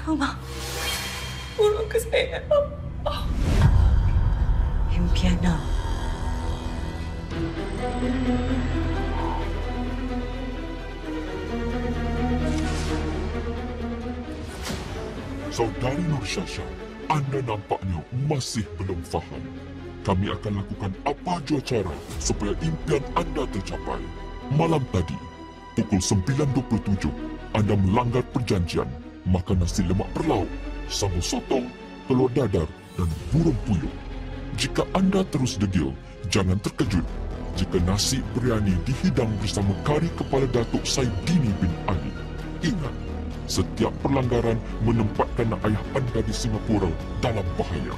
Mama, tolong ke saya. Impiana. Saudari Nur Syasha, anda nampaknya masih belum faham. Kami akan lakukan apa jua cara supaya impian anda tercapai. Malam tadi, pukul 9.27, anda melanggar perjanjian makan nasi lemak berlauk, sambal sotong, telur dadar dan burung puyuh. Jika anda terus degil, jangan terkejut jika nasi biryani dihidang bersama kari kepala Datuk Saidini bin Ali. Ingat, setiap pelanggaran menempatkan ayah anda di Singapura dalam bahaya.